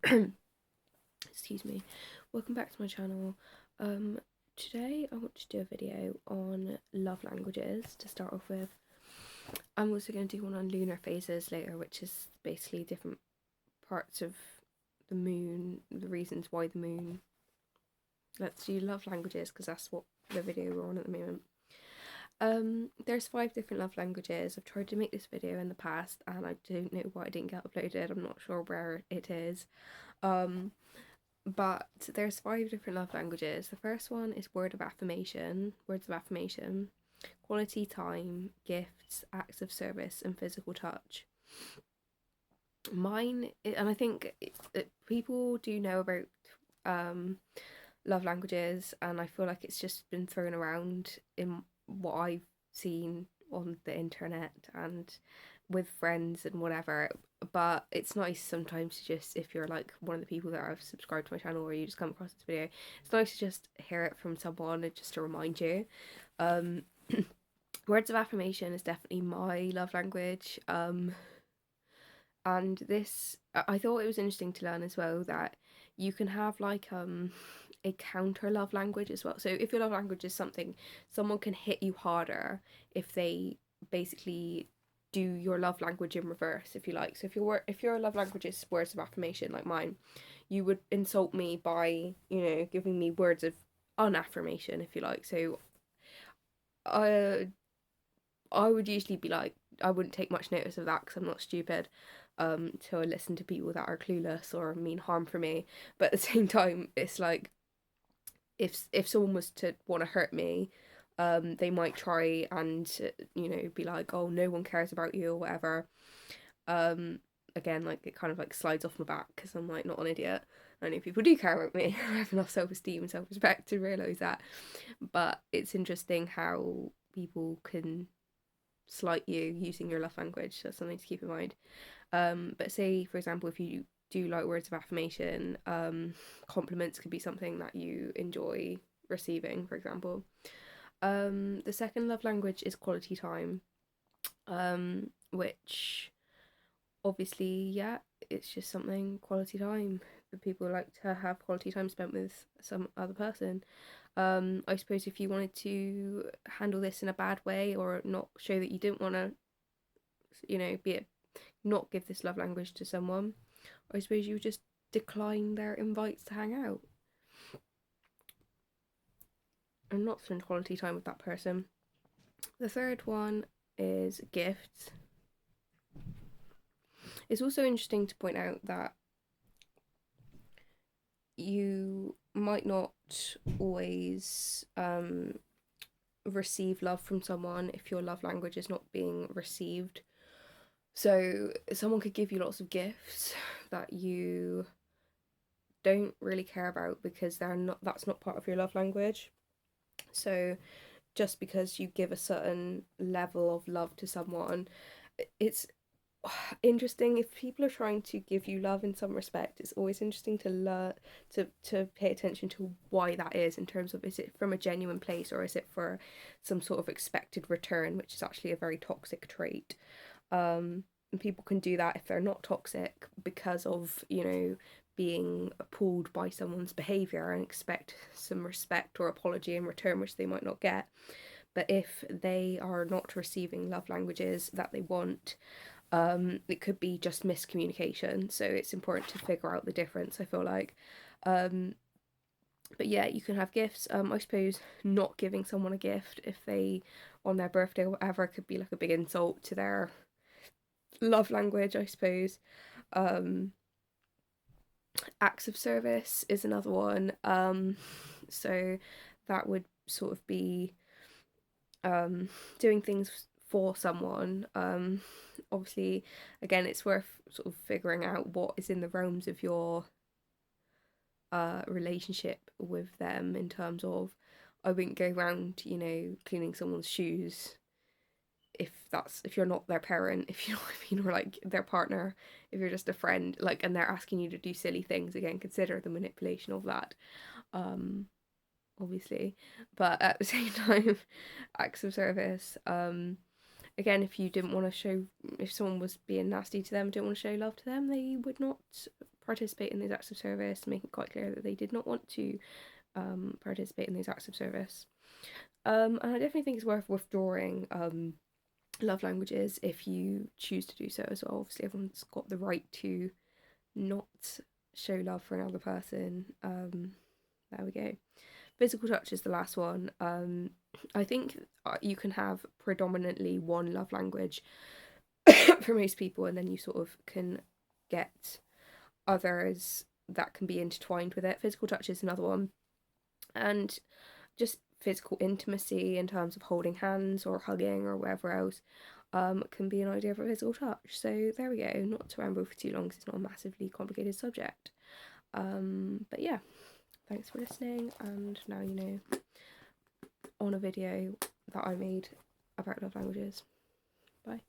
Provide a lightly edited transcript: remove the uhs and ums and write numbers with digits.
Excuse me. Welcome back to my channel. Today I want to do a video on love languages to start off with. I'm also going to do one on lunar phases later, which is basically different parts of the moon, the reasons why the moon. Let's do love languages because that's what the video we're on at the moment. There's 5 different love languages. I've tried to make this video in the past and I don't know why it didn't get uploaded. I'm not sure where it is. But there's 5 different love languages. The first one is words of affirmation, quality time, gifts, acts of service, and physical touch. Mine, and I think people do know about love languages, and I feel like it's just been thrown around in what I've seen on the internet and with friends and whatever. But it's nice sometimes to just, if you're like one of the people that have subscribed to my channel or you just come across this video, it's nice to just hear it from someone and just to remind you. Words of affirmation is definitely my love language. And this, I thought it was interesting to learn as well that you can have like a counter love language as well. So if your love language is something, someone can hit you harder if they basically do your love language in reverse, if you like. So if your love language is words of affirmation like mine, you would insult me by, giving me words of unaffirmation, if you like. So I would usually be like, I wouldn't take much notice of that because I'm not stupid. To listen to people that are clueless or mean harm for me. But at the same time, it's like if someone was to want to hurt me, they might try and be like, oh, no one cares about you or whatever. Again, like it kind of like slides off my back because I'm like not an idiot. I know people do care about me. I have enough self-esteem and self-respect to realise that. But it's interesting how people can slight you using your love language. That's something to keep in mind. But say, for example, if you do like words of affirmation, compliments could be something that you enjoy receiving, for example. The second love language is quality time, which obviously, yeah, it's just something quality time that people like to have quality time spent with some other person. I suppose if you wanted to handle this in a bad way or not show that you didn't want to, not give this love language to someone, I suppose you would just decline their invites to hang out and not spend quality time with that person. The third one is gifts. It's also interesting to point out that you might not always receive love from someone if your love language is not being received. So someone could give you lots of gifts that you don't really care about because that's not part of your love language. So just because you give a certain level of love to someone, it's interesting. If people are trying to give you love in some respect, it's always interesting to learn to pay attention to why that is, in terms of, is it from a genuine place or is it for some sort of expected return, which is actually a very toxic trait. And people can do that if they're not toxic because of, being appalled by someone's behaviour and expect some respect or apology in return, which they might not get. But if they are not receiving love languages that they want, it could be just miscommunication. So it's important to figure out the difference, I feel like. But yeah, you can have gifts. I suppose not giving someone a gift if they, on their birthday or whatever, could be like a big insult to their love language, I suppose. Acts of service is another one. So that would sort of be doing things for someone. Obviously, again, it's worth sort of figuring out what is in the realms of your relationship with them, in terms of, I wouldn't go around, cleaning someone's shoes if you're not their parent, if you know what I mean, or like their partner, if you're just a friend, like, and they're asking you to do silly things, again, consider the manipulation of that. Obviously, but at the same time, acts of service, again, if you didn't want to show, if someone was being nasty to them, didn't want to show love to them, they would not participate in these acts of service, make it quite clear that they did not want to participate in these acts of service. And I definitely think it's worth withdrawing love languages if you choose to do so as well. Obviously, everyone's got the right to not show love for another person. There we go. Physical touch is the last one. I think you can have predominantly one love language for most people, and then you sort of can get others that can be intertwined with it. Physical touch is another one, and just physical intimacy in terms of holding hands or hugging or whatever else can be an idea for physical touch. So there we go. Not to ramble for too long because it's not a massively complicated subject. But yeah, thanks for listening, and now you know on a video that I made about love languages. Bye.